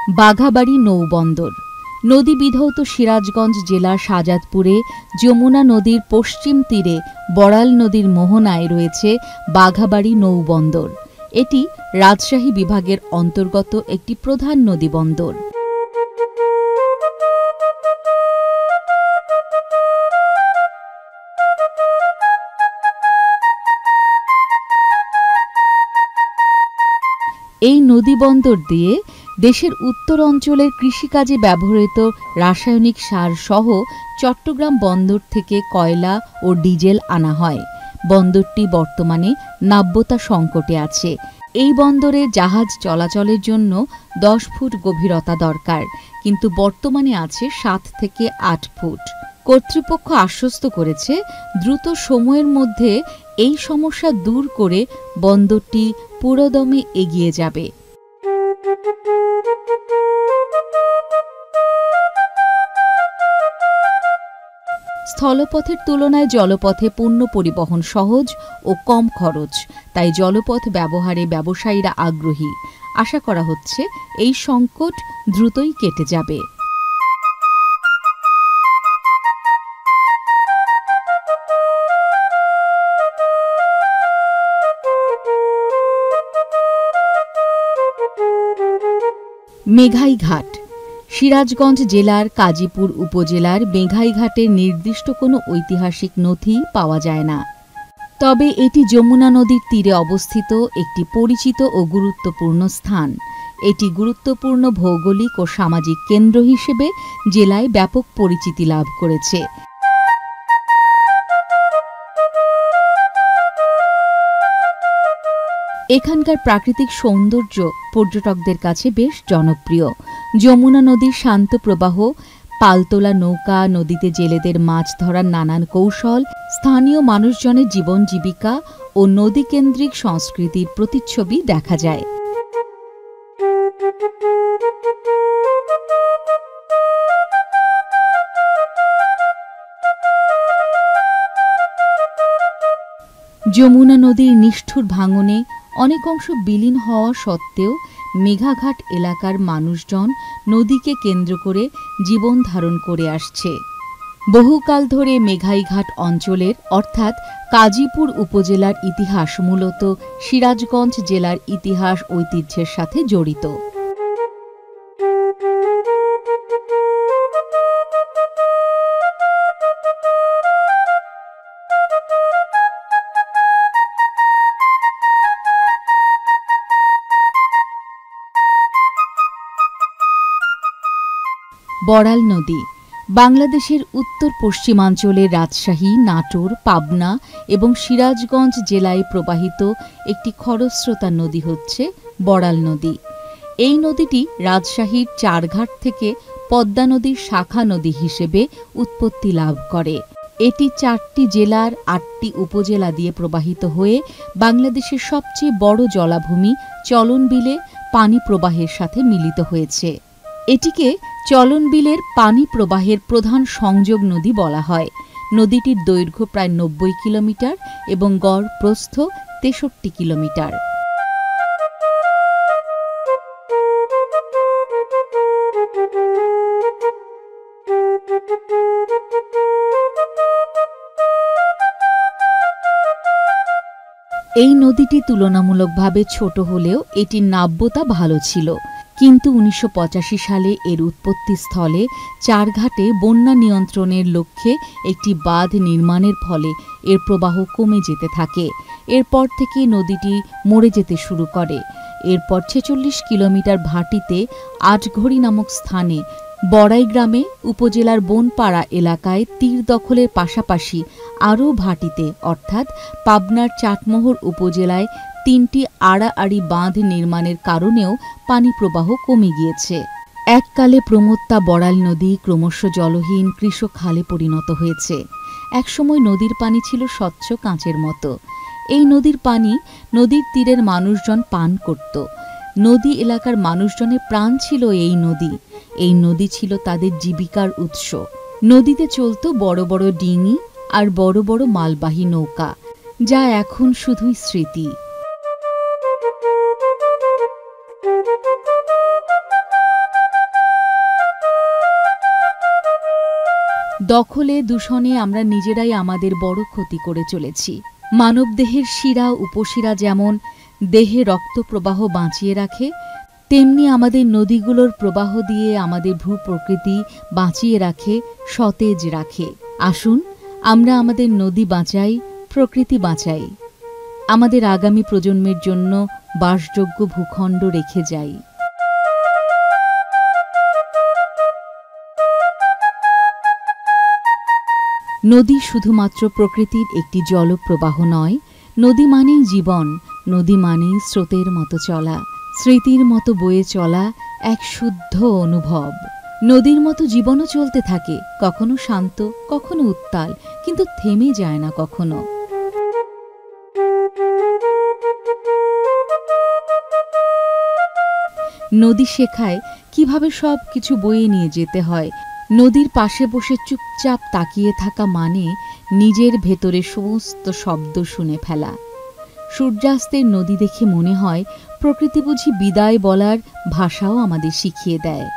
বাঘাবাড়ি নৌবন্দর নদী বিধৌত সিরাজগঞ্জ জেলার শাজাদপুরে যমুনা নদীর পশ্চিম তীরে বড়াল নদীর মোহনায় রয়েছে বাঘাবাড়ি নৌবন্দর। এটি রাজশাহী বিভাগের অন্তর্গত একটি প্রধান নদীবন্দর। এই নদীবন্দর দিয়ে দেশের উত্তর অঞ্চলের কৃষিকাজে ব্যবহৃত রাসায়নিক সার সহ চট্টগ্রাম বন্দর থেকে কয়লা ও ডিজেল আনা হয়। বন্দরটি বর্তমানে নাব্যতা সংকটে আছে। এই বন্দরে জাহাজ চলাচলের জন্য 10 ফুট গভীরতা দরকার, কিন্তু বর্তমানে আছে 7 থেকে 8 ফুট। কর্তৃপক্ষ আশ্বস্ত করেছে দ্রুত সময়ের মধ্যে এই সমস্যা দূর করে বন্দরটি পুরোদমে এগিয়ে যাবে। স্থলপথের তুলনায় জলপথে পণ্য পরিবহন সহজ ও কম খরচ, তাই জলপথ ব্যবহারে ব্যবসায়ীরা আগ্রহী। আশা করা হচ্ছে এই সংকট দ্রুতই কেটে যাবে। মেঘাইঘাট সিরাজগঞ্জ জেলার কাজীপুর উপজেলার মেঘাইঘাটের নির্দিষ্ট কোনো ঐতিহাসিক নথি পাওয়া যায় না, তবে এটি যমুনা নদীর তীরে অবস্থিত একটি পরিচিত ও গুরুত্বপূর্ণ স্থান। এটি গুরুত্বপূর্ণ ভৌগোলিক ও সামাজিক কেন্দ্র হিসেবে জেলায় ব্যাপক পরিচিতি লাভ করেছে। এখানকার প্রাকৃতিক সৌন্দর্য পর্যটকদের কাছে বেশ জনপ্রিয়। যমুনা নদীর শান্ত প্রবাহ, পালতোলা নৌকা, নদীতে জেলেদের মাছ ধরার নানান কৌশল, স্থানীয় মানুষজনের জীবন জীবিকা ও নদীকেন্দ্রিক সংস্কৃতির প্রতিচ্ছবি দেখা যায়। যমুনা নদীর নিষ্ঠুর ভাঙনে অনেক অংশ বিলীন হওয়া সত্ত্বেও মেঘাঘাট এলাকার মানুষজন নদীকে কেন্দ্র করে জীবন ধারণ করে আসছে। বহুকাল ধরে মেঘাইঘাট অঞ্চলের অর্থাৎ কাজীপুর উপজেলার ইতিহাস মূলত সিরাজগঞ্জ জেলার ইতিহাস ঐতিহ্যের সাথে জড়িত। বড়াল নদী বাংলাদেশের উত্তর পশ্চিমাঞ্চলের রাজশাহী, নাটোর, পাবনা এবং সিরাজগঞ্জ জেলায় প্রবাহিত একটি খরস্রোতা নদী হচ্ছে বড়াল নদী। এই নদীটি রাজশাহীর চারঘাট থেকে পদ্মা নদীর শাখা নদী হিসেবে উৎপত্তি লাভ করে। এটি 4টি জেলার 8টি উপজেলা দিয়ে প্রবাহিত হয়ে বাংলাদেশের সবচেয়ে বড় জলাভূমি চলন বিলে পানি প্রবাহের সাথে মিলিত হয়েছে। এটিকে চলন বিলের পানি প্রবাহের প্রধান সংযোগ নদী বলা হয়। নদীটির দৈর্ঘ্য প্রায় 90 কিলোমিটার এবং গড় প্রস্থ 63 কিলোমিটার। এই নদীটি তুলনামূলকভাবে ছোট হলেও এটির নাব্যতা ভালো ছিল, কিন্তু 1985 সালে এর উৎপত্তিস্থলে চারঘাটে বন্যা নিয়ন্ত্রণের লক্ষ্যে একটি বাঁধ নির্মাণের ফলে এর প্রবাহ কমে যেতে থাকে। এরপর থেকে নদীটি মরে যেতে শুরু করে। এরপর 46 কিলোমিটার ভাটিতে আটঘড়ি নামক স্থানে বড়াই গ্রামে উপজেলার বনপাড়া এলাকায় তীর দখলের পাশাপাশি আরও ভাটিতে অর্থাৎ পাবনার চাটমোহর উপজেলায় 3টি আড়াআড়ি বাঁধ নির্মাণের কারণেও পানি প্রবাহ কমে গিয়েছে। এককালে প্রমত্তা বড়াল নদী ক্রমশ জলহীন কৃষক খালে পরিণত হয়েছে। একসময় নদীর পানি ছিল স্বচ্ছ কাঁচের মতো। এই নদীর পানি নদীর তীরের মানুষজন পান করত। নদী এলাকার মানুষজনের প্রাণ ছিল এই নদী। এই নদী ছিল তাদের জীবিকার উৎস। নদীতে চলত বড় বড় ডিঙি আর বড় বড় মালবাহী নৌকা, যা এখন শুধুই স্মৃতি। দখলে দূষণে আমরা নিজেরাই আমাদের বড় ক্ষতি করে চলেছি। মানবদেহের শিরা উপশিরা যেমন দেহে রক্ত প্রবাহ বাঁচিয়ে রাখে, তেমনি আমাদের নদীগুলোর প্রবাহ দিয়ে আমাদের ভূপ্রকৃতি বাঁচিয়ে রাখে, সতেজ রাখে। আসুন আমরা আমাদের নদী বাঁচাই, প্রকৃতি বাঁচাই, আমাদের আগামী প্রজন্মের জন্য বাসযোগ্য ভূখণ্ড রেখে যাই। নদী শুধুমাত্র প্রকৃতির একটি জলপ্রবাহ নয়, নদী মানেই জীবন, নদী মানেই স্রোতের মতো চলা, স্মৃতির মতো বয়ে চলা এক শুদ্ধ অনুভব। নদীর মতো জীবনও চলতে থাকে, কখনো শান্ত, কখনো উত্তাল, কিন্তু থেমে যায় না কখনো। নদী শেখায় কিভাবে সব কিছু বয়ে নিয়ে যেতে হয়। নদীর পাশে বসে চুপচাপ তাকিয়ে থাকা মানে নিজের ভেতরে সমস্ত শব্দ শুনে ফেলা। সূর্যাস্তের নদী দেখে মনে হয় প্রকৃতি বুঝি বিদায় বলার ভাষাও আমাদের শিখিয়ে দেয়।